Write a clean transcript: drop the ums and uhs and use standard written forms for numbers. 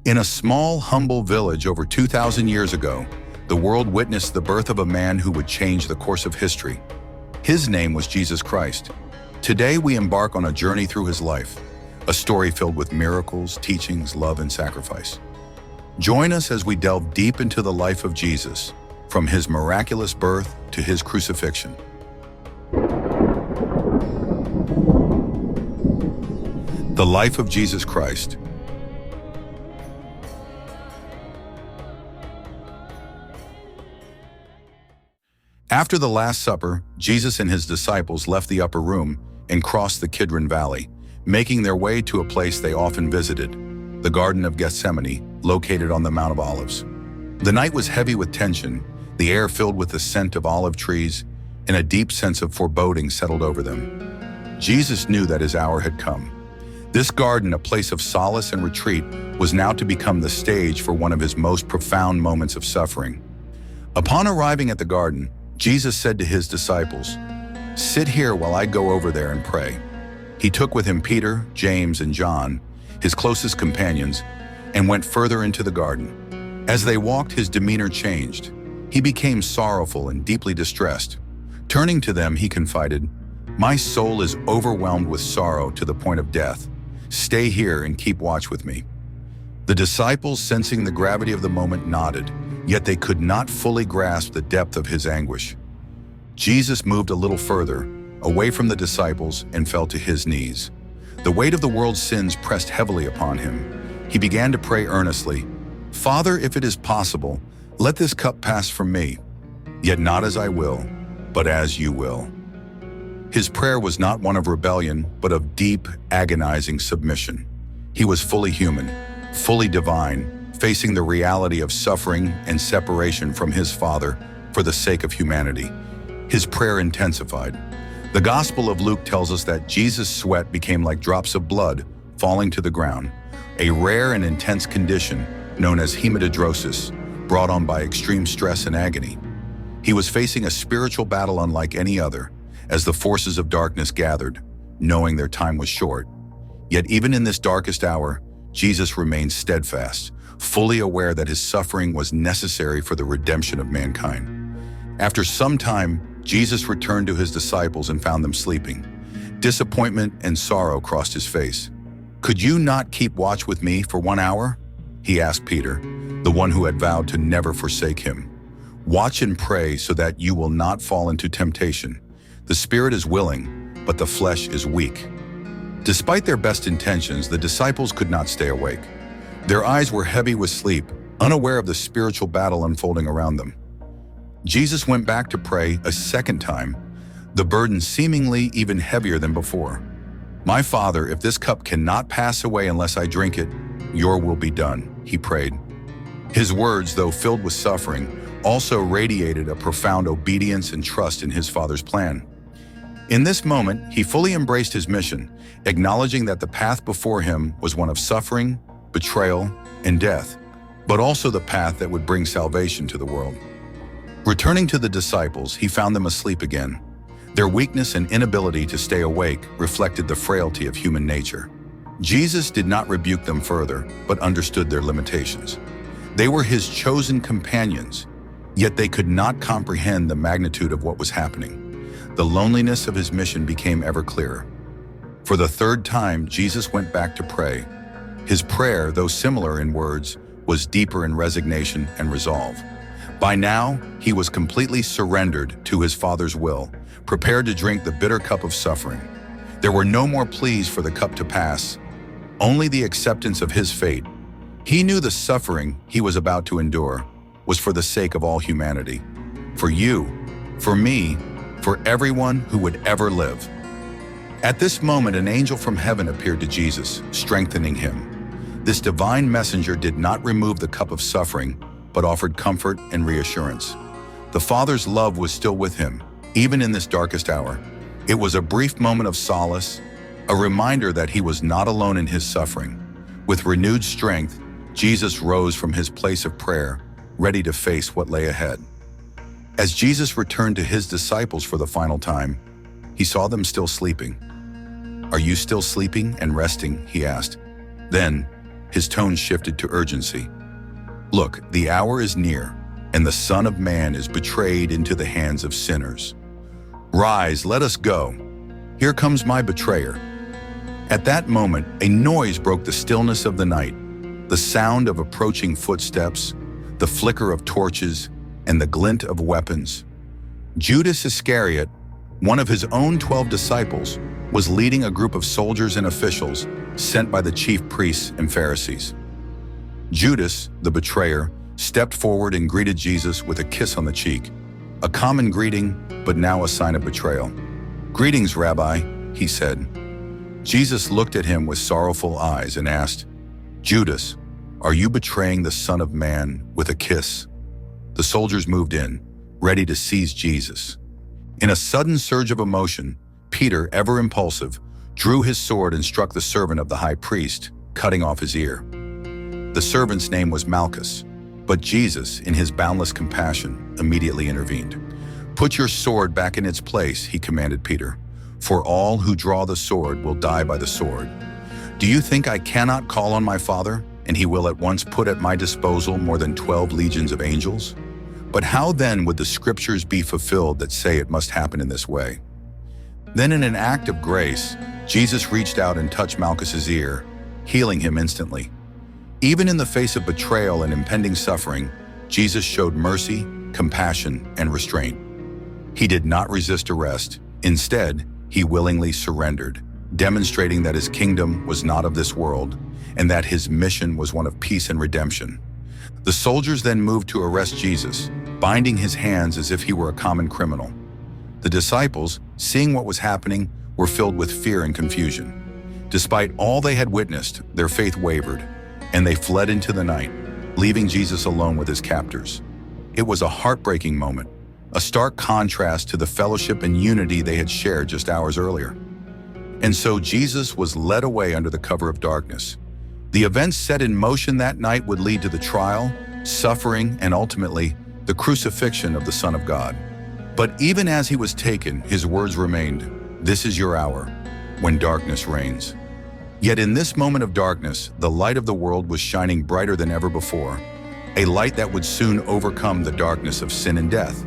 In a small, humble village over 2,000 years ago, the world witnessed the birth of a man who would change the course of history. His name was Jesus Christ. Today we embark on a journey through his life, a story filled with miracles, teachings, love, and sacrifice. Join us as we delve deep into the life of Jesus, from his miraculous birth to his crucifixion. The life of Jesus Christ. After the Last Supper, Jesus and his disciples left the upper room and crossed the Kidron Valley, making their way to a place they often visited, the Garden of Gethsemane, located on the Mount of Olives. The night was heavy with tension, the air filled with the scent of olive trees, and a deep sense of foreboding settled over them. Jesus knew that his hour had come. This garden, a place of solace and retreat, was now to become the stage for one of his most profound moments of suffering. Upon arriving at the garden, Jesus said to his disciples, "Sit here while I go over there and pray." He took with him Peter, James, and John, his closest companions, and went further into the garden. As they walked, his demeanor changed. He became sorrowful and deeply distressed. Turning to them, he confided, "My soul is overwhelmed with sorrow to the point of death. Stay here and keep watch with me." The disciples, sensing the gravity of the moment, nodded, yet they could not fully grasp the depth of his anguish. Jesus moved a little further, away from the disciples, and fell to his knees. The weight of the world's sins pressed heavily upon him. He began to pray earnestly, "Father, if it is possible, let this cup pass from me. Yet not as I will, but as you will." His prayer was not one of rebellion, but of deep, agonizing submission. He was fully human, fully divine, facing the reality of suffering and separation from his Father for the sake of humanity. His prayer intensified. The Gospel of Luke tells us that Jesus' sweat became like drops of blood falling to the ground, a rare and intense condition known as hematidrosis, brought on by extreme stress and agony. He was facing a spiritual battle unlike any other, as the forces of darkness gathered, knowing their time was short. Yet even in this darkest hour, Jesus remained steadfast, fully aware that his suffering was necessary for the redemption of mankind. After some time, Jesus returned to his disciples and found them sleeping. Disappointment and sorrow crossed his face. "Could you not keep watch with me for 1 hour?" he asked Peter, the one who had vowed to never forsake him. "Watch and pray so that you will not fall into temptation. The spirit is willing, but the flesh is weak." Despite their best intentions, the disciples could not stay awake. Their eyes were heavy with sleep, unaware of the spiritual battle unfolding around them. Jesus went back to pray a second time, the burden seemingly even heavier than before. "My Father, if this cup cannot pass away unless I drink it, your will be done," he prayed. His words, though filled with suffering, also radiated a profound obedience and trust in his Father's plan. In this moment, he fully embraced his mission, acknowledging that the path before him was one of suffering, betrayal, and death, but also the path that would bring salvation to the world. Returning to the disciples, he found them asleep again. Their weakness and inability to stay awake reflected the frailty of human nature. Jesus did not rebuke them further, but understood their limitations. They were his chosen companions, yet they could not comprehend the magnitude of what was happening. The loneliness of his mission became ever clearer. For the third time, Jesus went back to pray. His prayer, though similar in words, was deeper in resignation and resolve. By now, he was completely surrendered to his Father's will, prepared to drink the bitter cup of suffering. There were no more pleas for the cup to pass, only the acceptance of his fate. He knew the suffering he was about to endure was for the sake of all humanity, for you, for me, for everyone who would ever live. At this moment, an angel from heaven appeared to Jesus, strengthening him. This divine messenger did not remove the cup of suffering, but offered comfort and reassurance. The Father's love was still with him, even in this darkest hour. It was a brief moment of solace, a reminder that he was not alone in his suffering. With renewed strength, Jesus rose from his place of prayer, ready to face what lay ahead. As Jesus returned to his disciples for the final time, he saw them still sleeping. "Are you still sleeping and resting?" he asked. Then, His tone shifted to urgency. Look, the hour is near, and the Son of Man is betrayed into the hands of sinners. Rise, let us go. Here comes my betrayer. At that moment, a noise broke the stillness of the night. The sound of approaching footsteps, the flicker of torches, and the glint of weapons. Judas Iscariot, one of his own 12 disciples, was leading a group of soldiers and officials sent by the chief priests and Pharisees. Judas, the betrayer, stepped forward and greeted Jesus with a kiss on the cheek, a common greeting, but now a sign of betrayal. "Greetings, Rabbi," he said. Jesus looked at him with sorrowful eyes and asked, "Judas, are you betraying the Son of Man with a kiss?" The soldiers moved in, ready to seize Jesus. In a sudden surge of emotion, Peter, ever impulsive, drew his sword and struck the servant of the high priest, cutting off his ear. The servant's name was Malchus, but Jesus, in his boundless compassion, immediately intervened. "Put your sword back in its place," he commanded Peter, "for all who draw the sword will die by the sword. Do you think I cannot call on my Father, and he will at once put at my disposal more than 12 legions of angels? But how then would the scriptures be fulfilled that say it must happen in this way?" Then in an act of grace, Jesus reached out and touched Malchus's ear, healing him instantly. Even in the face of betrayal and impending suffering, Jesus showed mercy, compassion, and restraint. He did not resist arrest. Instead, he willingly surrendered, demonstrating that his kingdom was not of this world and that his mission was one of peace and redemption. The soldiers then moved to arrest Jesus, binding his hands as if he were a common criminal. The disciples, seeing what was happening, were filled with fear and confusion. Despite all they had witnessed, their faith wavered, and they fled into the night, leaving Jesus alone with his captors. It was a heartbreaking moment, a stark contrast to the fellowship and unity they had shared just hours earlier. And so Jesus was led away under the cover of darkness. The events set in motion that night would lead to the trial, suffering, and ultimately, the crucifixion of the Son of God. But even as he was taken, his words remained, "This is your hour, when darkness reigns." Yet in this moment of darkness, the light of the world was shining brighter than ever before, a light that would soon overcome the darkness of sin and death.